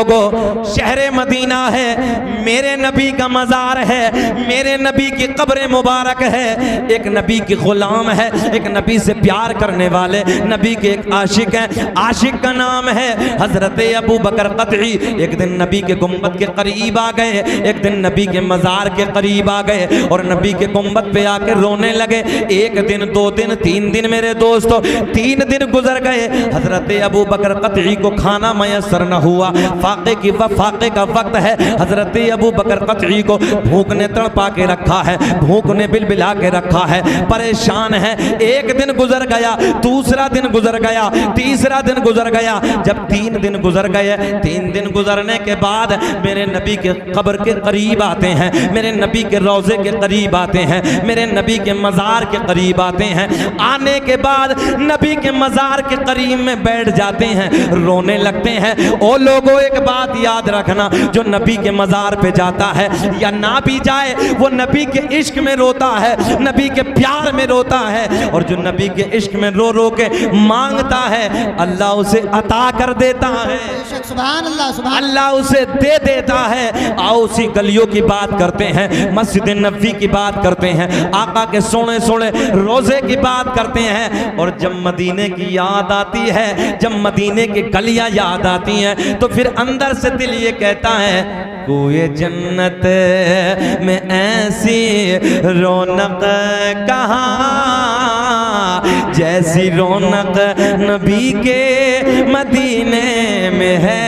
शहर मदीना है, मेरे नबी का मज़ार है, मेरे नबी की कब्र मुबारक है। एक नबी की गुलाम है, एक नबी से प्यार करने वाले नबी के एक आशिक हैं, आशिक का नाम है हज़रत अबू बकर क़तई। एक दिन नबी के गुंबद के करीब आ गए, एक दिन नबी के मज़ार के करीब आ गए और नबी के गुंबद पे आके रोने लगे। एक दिन, 2 दिन, 3 दिन मेरे दोस्तों, 3 दिन गुजर गए। हज़रत अबू बकर क़तई को खाना मैसर न हुआ। फाके का वक्त है, हजरत अबू बकर क़तई को भूख ने तड़पा के रखा है, भूख ने बिलबिला के रखा है, परेशान है। एक दिन गुजर गया, दूसरा दिन गुजर गया, तीसरा दिन गुजर गया। जब 3 दिन गुजर गए, 3 दिन गुजरने के बाद मेरे नबी के कब्र के करीब आते हैं, मेरे नबी के रोजे के करीब आते हैं, मेरे नबी के मज़ार के करीब आते हैं। आने के बाद नबी के मज़ार के करीब में बैठ जाते हैं, रोने लगते हैं। ओ लोगों, एक बात याद रखना, जो नबी के मज़ार पे जाता है या ना भी जाए, वो नबी के इश्क में रोता है, नबी के प्यार में रोता है। और जो नबी के इश्क में रो रो के मांगता है, अल्लाह उसे अता कर देता है, सुभान अल्लाह, सुभान अल्लाह उसे दे देता है। आओ उसी गलियों की बात करते हैं, मस्जिद नबी की बात करते हैं, आका के सोने सोने रोजे की बात करते हैं। और जब मदीने की याद आती है, जब मदीने की गलियां याद आती हैं, तो फिर अंदर से दिल ये कहता है, कोई जन्नत में ऐसी रौनक कहाँ, जैसी रौनक नबी के मदीने में है।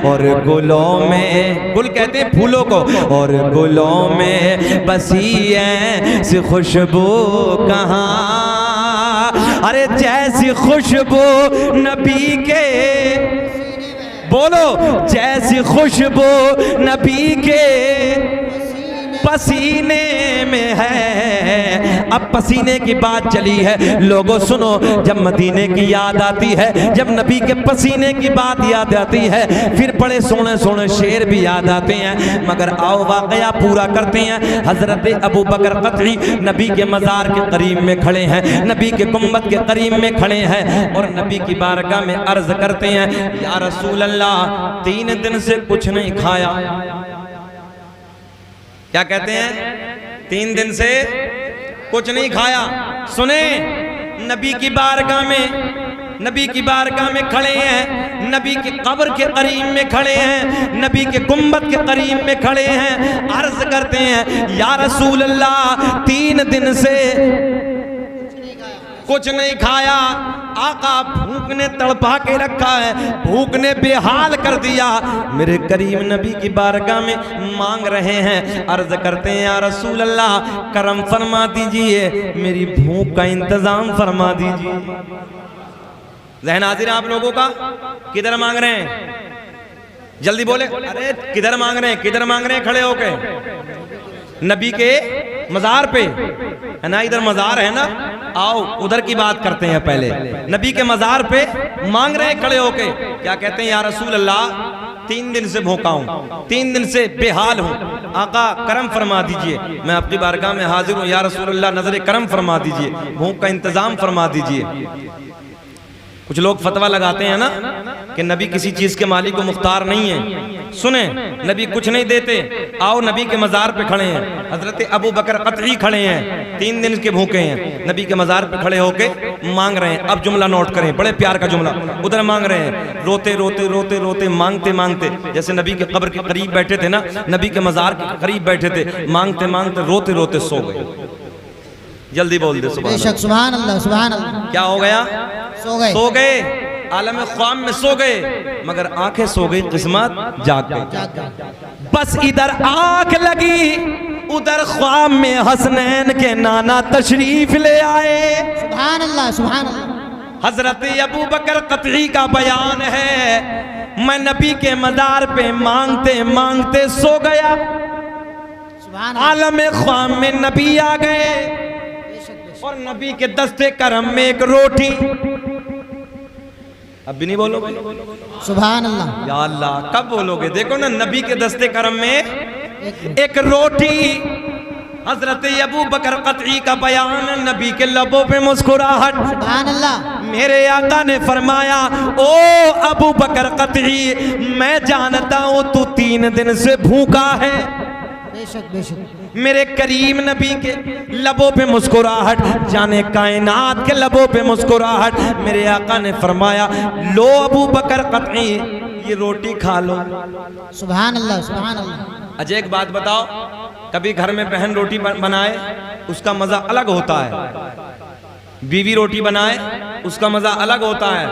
और गुलों में, गुल कहते हैं फूलों को, और गुलों में बसी ऐसी खुशबू कहाँ, अरे जैसी खुशबू नबी के, बोलो, जैसी खुशबू नबी के पसीने में है। अब पसीने की बात चली है, लोगों सुनो, जब मदीने की याद आती है, जब नबी के पसीने की बात याद आती है, फिर बड़े सोने सोने शेर भी याद आते हैं। मगर आओ वाकया पूरा करते हैं। हजरत अबू बकर क़तई नबी के मज़ार के करीब में खड़े हैं, नबी के गुंबद के करीब में खड़े हैं और नबी की बारगाह में अर्ज करते हैं, या रसूल अल्लाह, 3 दिन से कुछ नहीं खाया। क्या कहते हैं? 3 दिन से कुछ नहीं खाया। सुने, नबी की बारगाह में, नबी की बारगाह में खड़े हैं, नबी की कब्र के करीब में खड़े हैं, नबी के गुंबद के करीब में खड़े हैं, अर्ज करते हैं, या रसूल अल्लाह, 3 दिन से कुछ नहीं खाया। आका भूख ने तड़पा के रखा है, भूख ने बेहाल कर दिया। मेरे करीम नबी की बारगाह में मांग रहे हैं, अर्ज करते हैं, या रसूल अल्लाह, करम फरमा दीजिए, मेरी भूख का इंतजाम फरमा दीजिए। ज़हन हाजिर है आप लोगों का? किधर मांग रहे हैं? जल्दी बोले, अरे किधर मांग रहे हैं, किधर मांग रहे हैं? खड़े होके नबी के मज़ार पे है ना, इधर मज़ार है ना, आओ उधर की बात करते हैं। पहले नबी के मज़ार पे मांग रहे हैं खड़े होके। क्या कहते हैं? या रसूल अल्लाह, 3 दिन से भूखा हूँ, 3 दिन से बेहाल हूँ, आका करम फरमा दीजिए, मैं आपकी बारगाह में हाजिर हूँ। या रसूल अल्लाह, नजर करम फरमा दीजिए, भूख का इंतजाम फरमा दीजिए। कुछ लोग फतवा लगाते हैं ना कि नबी किसी चीज के मालिक को मुख्तार नहीं है। सुने, नबी कुछ नहीं देते। आओ नबी के मज़ार पे खड़े हैं, हजरत अबू बकर क़तई खड़े हैं, 3 दिन के भूखे हैं, नबी के मज़ार पे खड़े होके मांग रहे हैं। अब जुमला नोट करें, बड़े प्यार का जुमला। उधर मांग रहे हैं, रोते रोते रोते रोते, मांगते मांगते, जैसे नबी के कब्र के करीब बैठे थे ना, नबी के मज़ार के करीब बैठे थे, मांगते मांगते रोते रोते सो गए। जल्दी बोल दे, सुभान अल्लाह, सुभान अल्लाह। क्या हो गया? सो गए, आलम ख्वाम में सो गए, मगर आंखें सो गई, किस्मत जाग गई। बस इधर आंख लगी, उधर ख्वाम में हसनैन के नाना तशरीफ ले आए। सुभान अल्लाह, सुभान अल्लाह। हजरत अबू बकर क़तई का बयान है, मैं नबी के मज़ार पे मांगते मांगते सो गया, आलम ख्वाम में नबी आ गए और नबी के दस्ते करम में एक रोटी। अब भी नहीं बोलो, सुभान अल्लाह, या अल्लाह, कब बोलोगे? देखो ना, नबी के दस्ते करम में एक रोटी। हजरत अबू बकर क़तई का बयान, नबी के लबों पे मुस्कुराहट। सुभान अल्लाह। मेरे आका ने फरमाया, ओ अबू बकर कतई, मैं जानता हूं तू 3 दिन से भूखा है। बेशक बेशक। मेरे करीम नबी के लबों पे मुस्कुराहट, जाने कायनात के लबों पे मुस्कुराहट। मेरे आका ने फरमाया, लो अबू बकर कतई, ये रोटी खा लो। सुभान अल्लाह सुभान अल्लाह। अच्छा एक बात बताओ, कभी घर में बहन रोटी बनाए उसका मजा अलग होता है, बीवी रोटी बनाए उसका मजा अलग होता है,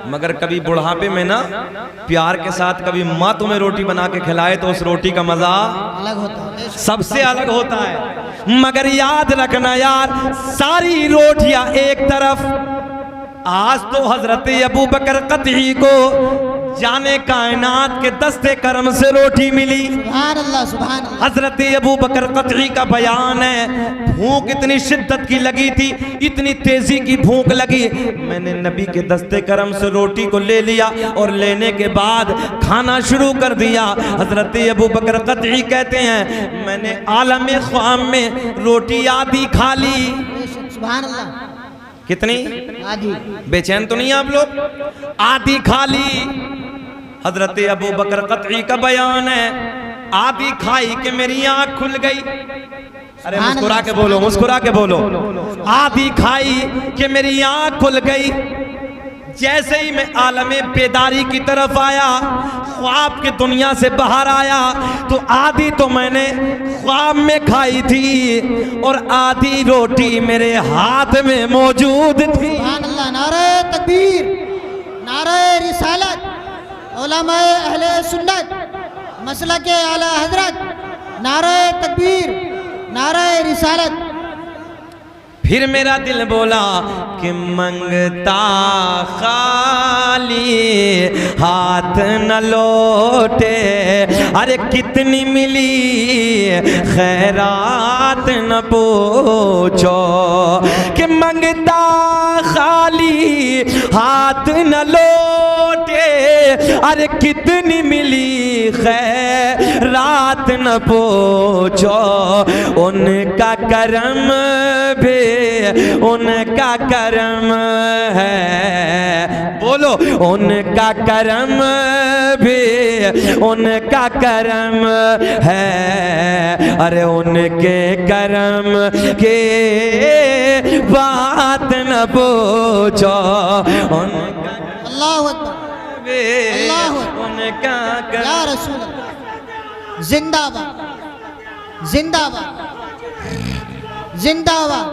मगर कभी बुढ़ापे में ना प्यार के साथ कभी माँ तुम्हें रोटी बना के खिलाए तो उस रोटी का मजा अलग होता है, सबसे अलग होता है। मगर याद रखना यार, सारी रोटियां एक तरफ, आज तो हजरत अबू बकर कतई को जाने कायनात के दस्ते करम से रोटी मिली। सुभान अल्लाह सुभान अल्लाह। हजरत अबू बकर कतई का बयान है, भूख इतनी शिद्दत की लगी थी, इतनी तेजी की भूख लगी, मैंने नबी के दस्ते करम से रोटी को ले लिया और लेने के बाद खाना शुरू कर दिया। हजरत अबू बकर कतई कहते हैं, मैंने आलम ख्वाम में रोटी आधी खा ली। सुभान अल्लाह। कितनी? आधी। बेचैन तो नहीं आप लोग? आधी खा ली। हजरत अबू बकर कतई का बयान है, आधी खाई कि मेरी आंख खुल गई। अरे मुस्कुरा के बोलो, मुस्कुरा के बोलो। आधी खाई कि मेरी आंख खुल गई। जैसे ही मैं आलमे बेदारी की तरफ आया, ख्वाब की दुनिया से बाहर आया, तो आधी तो मैंने ख्वाब में खाई थी और आधी रोटी मेरे हाथ में मौजूद थी। सुभान अल्लाह। नारे तकबीर, नारे रिसालत, उलमाए अहले सुन्नत, मसलके आला हजरत, नारे तकबीर, नारे रिसालत। फिर मेरा दिल बोला कि मंगता खाली हाथ न लौटे, अरे कितनी मिली खैरात न पूछो, कि मंगता खाली हाथ न लौटे, अरे कितनी मिली खैरात न पूछो। उनका करम भी उनका करम है, बोलो उनका करम भी उनका करम है, अरे उनके करम के बात न पूछो। अल्लाहु अकबर, अल्लाहु अकबर, उनका या रसूल अल्लाह। जिंदाबाद जिंदाबाद जिंदाबाद।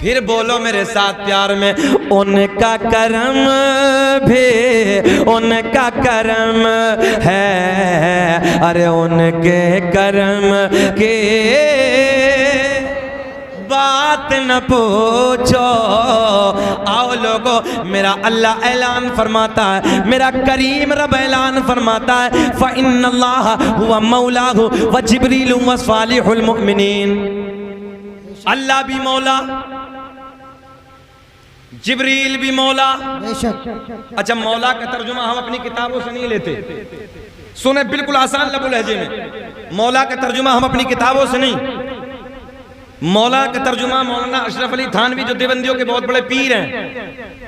फिर बोलो मेरे साथ प्यार में, उनका करम भी उनका करम है, अरे उनके करम के बात न पूछो। आओ लोगो, मेरा अल्लाह ऐलान फरमाता है, मेरा करीम रब ऐलान फरमाता है, फ़इन्नल्लाह हुवा मौलाहु व जिब्रील व सालिहुल मुमिनीन। अल्लाह भी मौला, जिब्रील भी मौला। अच्छा, मौला का तर्जुमा हम अपनी किताबों से नहीं लेते, सुने बिल्कुल आसान लबो लहजे में। मौला का तर्जुमा हम अपनी किताबों से नहीं, मौला का तर्जुमा मौलाना अशरफ अली थानवी जो देवबंदियों के बहुत बड़े पीर हैं,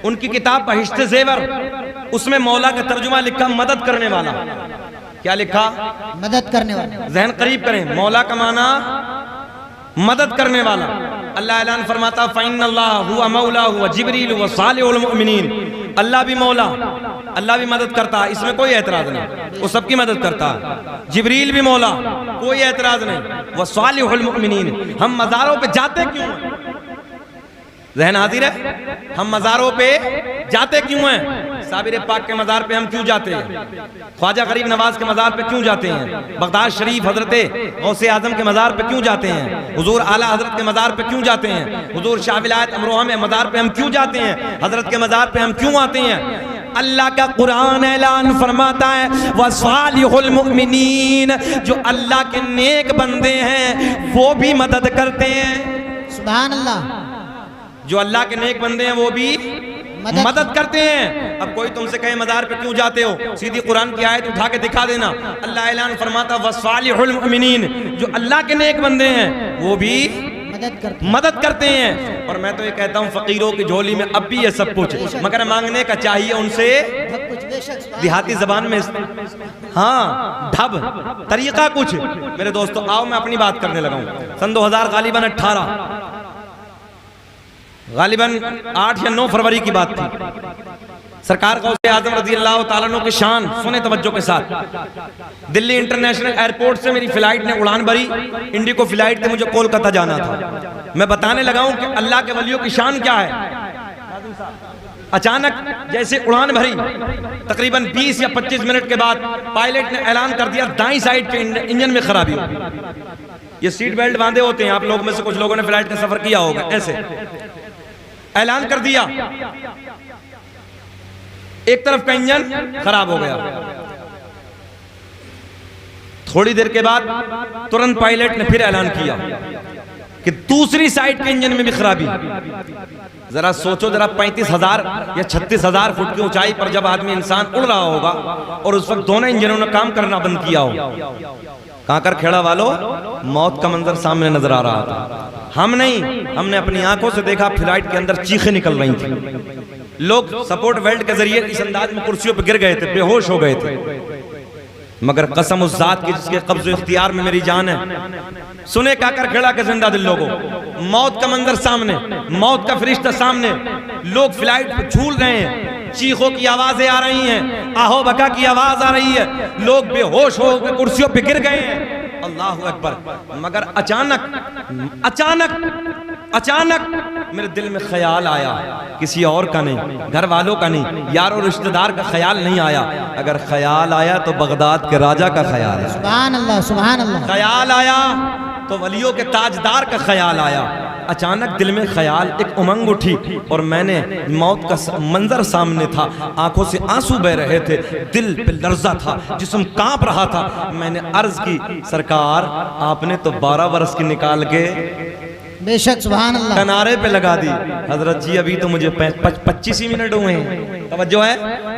उनकी किताब बहिश्ते ज़ेवर, उसमें मौला का तर्जुमा लिखा मदद करने वाला। क्या लिखा? मदद करने वाला। जहन करीब करें, मौला का माना मदद करने वाला। अल्लाह ऐलान फरमाता, फ़इन्नल्लाह हुवा मौलाहु व जिब्रील व सालिहुल मुमिनीन। अल्लाह भी मौला, अल्लाह भी मदद करता है, इसमें कोई एतराज नहीं, वो सबकी मदद करता है। जिब्रील भी मौला, कोई एतराज नहीं। व सालिहुल मुमिनीन। हम मज़ारों पे जाते क्यों हैं? ज़हन हाजिर है, हम मज़ारों पे जाते क्यों हैं? साबिर पाक के मज़ार पे हम क्यों जाते हैं? ख्वाजा गरीब नवाज के मज़ार पे क्यों जाते हैं? बगदाद शरीफ हजरत गौसे आजम के मज़ार पे क्यों जाते हैं? हुजूर आला हजरत के मज़ार पे क्यों जाते हैं? हुजूर शाह विलायत अमरोहा में मज़ार पे हम क्यों जाते हैं? हजरत के मज़ार पे हम क्यों आते हैं? अल्लाह का कुरान ऐलान फरमाता है, वसालिहुल मुमिनीन, जो अल्लाह के नेक बंदे हैं वो भी मदद करते हैं। सुभान अल्लाह। जो अल्लाह के नेक बंदे हैं वो भी मदद करते हैं। अब कोई तुमसे कहे मज़ार पे क्यों जाते हो, सीधी कुरान की आयत उठा के दिखा देना। अल्लाह ऐलान फरमाता, वसालिहुल मुमिनीन, जो अल्लाह के नेक बंदे हैं वो भी मदद करते हैं। और मैं तो ये कहता हूँ फकीरों की झोली में अब भी है सब कुछ, मगर मांगने का चाहिए उनसे देहाती जबान में, हाँ, ढब तरीका कुछ। मेरे दोस्तों आओ मैं अपनी बात करने लगा हूँ। सन 2000 गालिबन 18 गालिबन 8 या 9 फरवरी की बात थी। सरकार गौसे आजम रज़ी अल्लाह ताला अन्हु की शान सुने तवज्जो के साथ। दिल्ली इंटरनेशनल एयरपोर्ट से मेरी फ्लाइट ने उड़ान भरी, इंडिको फ्लाइट थी, मुझे कोलकाता जाना था। मैं बताने लगा हूं कि अल्लाह के वलियों की शान क्या है। अचानक जैसे उड़ान भरी, तकरीबन 20 या 25 मिनट के बाद पायलट ने ऐलान कर दिया दाईं साइड के इंजन में खराबी हो। ये सीट बेल्ट बांधे होते हैं, आप लोग में से कुछ लोगों ने फ्लाइट का सफर किया होगा। ऐसे ऐलान कर दिया, एक तरफ का इंजन खराब हो गया। थोड़ी देर के बाद तुरंत पायलट ने फिर ऐलान किया कि दूसरी साइड के इंजन में भी खराबी। जरा सोचो, जरा 35,000 या 36,000 फुट की ऊंचाई पर जब आदमी इंसान उड़ रहा होगा और उस वक्त दोनों इंजनों ने काम करना बंद किया हो। कांकर खेड़ा वालों, मौत का मंजर सामने नजर आ रहा था। हम नहीं, हमने अपनी आंखों से देखा फ्लाइट के अंदर चीखें निकल रही थी। लोग सपोर्ट बेल्ट के जरिए इस अंदाज में कुर्सियों पर गिर गए थे, बेहोश हो गए थे। मगर कसम उस जात की जिसके कब्ज़ इख्तियार में मेरी जान है, सुने काकर खेड़ा के जिंदा दिल लोगों, मौत का मंजर सामने, मौत का फरिश्ता सामने, लोग फ्लाइट पर झूल रहे हैं, चीखों की आवाजें आ रही हैं, आहो बका की आवाज आ रही है, लोग बेहोश हो कुर्सियों पे गिर गए हैं। अल्लाहु अकबर। मगर अचानक अचानक अचानक मेरे दिल में ख्याल आया, किसी और का नहीं, घर वालों का नहीं, यार और रिश्तेदार का ख्याल नहीं आया। अगर ख्याल आया तो बगदाद के राजा का ख्याल है। सुभान अल्लाह, सुभान अल्लाह। ख्याल आया तो वलियों के ताजदार का ख्याल आया। अचानक दिल में ख्याल, एक उमंग उठी और मैंने, मौत का मंजर सामने था, आंखों से आंसू बह रहे थे, दिल पे लर्जा था, जिस्म कांप रहा था। मैंने अर्ज की, सरकार आपने तो 12 बरस की निकाल के बेशक, सुभान अल्लाह, किनारे पे लगा दी। हजरत जी अभी तो मुझे 25 ही मिनट हुए हैं, तवज्जो है,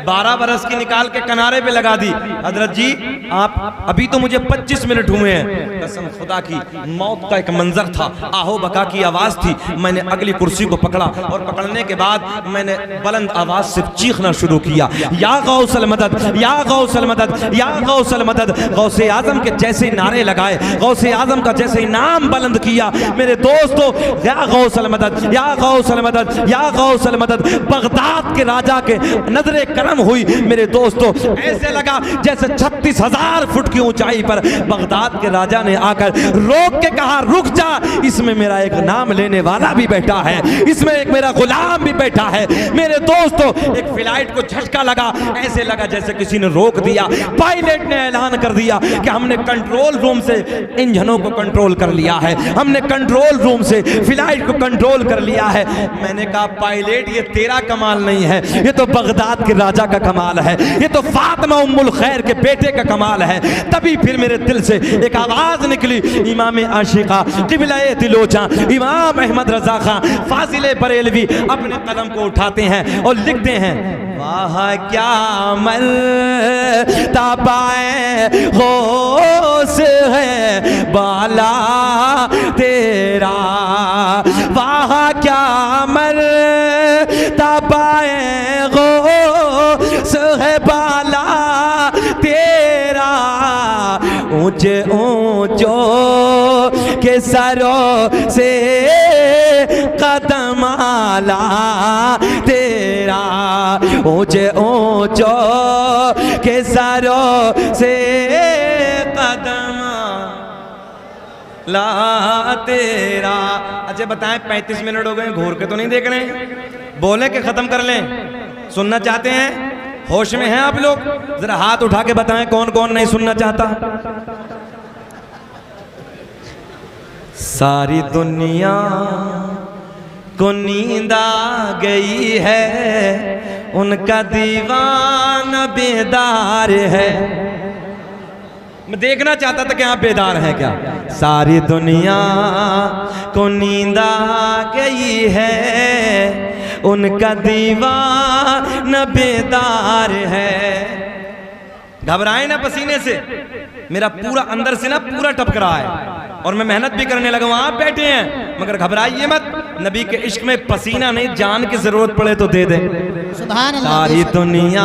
12 बरस की निकाल के किनारे पे लगा दी। हजरत जी आप अभी तो मुझे 25 मिनट हुए हैं। कसम खुदा की, मौत का एक मंजर था, आहो बका की आवाज थी। मैंने अगली कुर्सी को पकड़ा और पकड़ने के बाद मैंने बुलंद आवाज से चीखना शुरू किया, या गौसल मदद, या गौसल मदद, या गौसल मदद। गौसे आजम के जैसे नारे लगाए, गौसे आजम का जैसे नाम बुलंद किया, मेरे दोस्तों, या गौसल मदद, या गौसल मदद, या गौसल मदद। बगदाद के राजा के नजरे करम हुई मेरे दोस्तों, ऐसे लगा जैसे 36,000 फुट की ऊंचाई पर बगदाद के राजा ने आकर रोक के कहा, रुक जा, इसमें मेरा एक नाम लेने वाला भी बैठा है, इसमें एक मेरा गुलाम भी बैठा है। मेरे दोस्तों, एक फ्लाइट को झटका लगा, ऐसे लगा जैसे किसी ने रोक दिया। पायलट ने ऐलान कर दिया कि हमने कंट्रोल रूम से इंजनों को कंट्रोल कर लिया है, हमने कंट्रोल रूम से फ्लाइट को कंट्रोल कर लिया है। मैंने कहा, पायलट ये तेरा कमाल नहीं है, ये तो बगदाद के राजा का कमाल है, ये तो फातिमा उम्मुल खैर के बेटे का कमाल है। तभी फिर मेरे दिल से एक आवाज निकली, इमाम आशिका क़िबला-ए दिलोचा इमाम अहमद रजा खां फाजिले बरेलवी अपने कलम को उठाते हैं और लिखते हैं, वाह क्या मर्तबाए गौस है बाला तेरा, वाह क्या मर्तबाए गौस है बाला तेरा। ऊंचे ऊंचों के सरों से कदम आला तेरा, ऊंचे ऊंचों के सरों से कदम ला तेरा। अच्छा बताएं, 35 मिनट हो गए, घूर के तो नहीं देख रहे, बोले के खत्म कर लें? सुनना चाहते हैं? होश में हैं आप लोग? जरा हाथ उठा के बताएं कौन कौन नहीं सुनना चाहता। सारी दुनिया को नींद आ गई है, उनका दीवाना बेदार है। मैं देखना चाहता था कि आप बेदार हैं क्या। सारी दुनिया को नींद आ गई है, उनका दीवाना बेदार है। घबराए ना पसीने से, मेरा पूरा अंदर से ना पूरा टपक रहा है। और मैं मेहनत भी करने लगा हूं। आप बैठे हैं मगर घबराइए मत, नबी के इश्क में पसीना नहीं, जान की जरूरत पड़े तो दे दे। सुभान अल्लाह। सारी दुनिया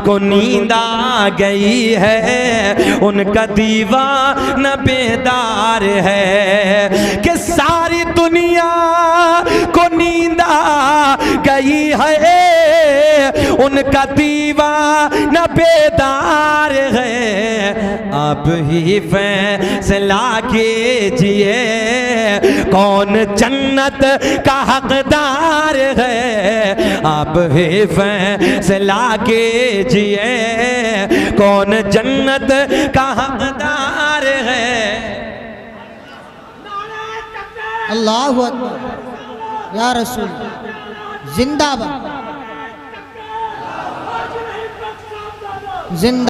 को नींद आ गई है, उनका दीवाना बेदार है। कि सारी दुनिया को नींद आ गई है, उनका दीवाना बेदार है। आप ही फैसला कीजिए कौन जन्नत का हकदार है। आप ही फैसला कीजिए कौन जन्नत का हकदार है। अल्लाहु अकबर, या रसूल जिंदाबाद, जिंदा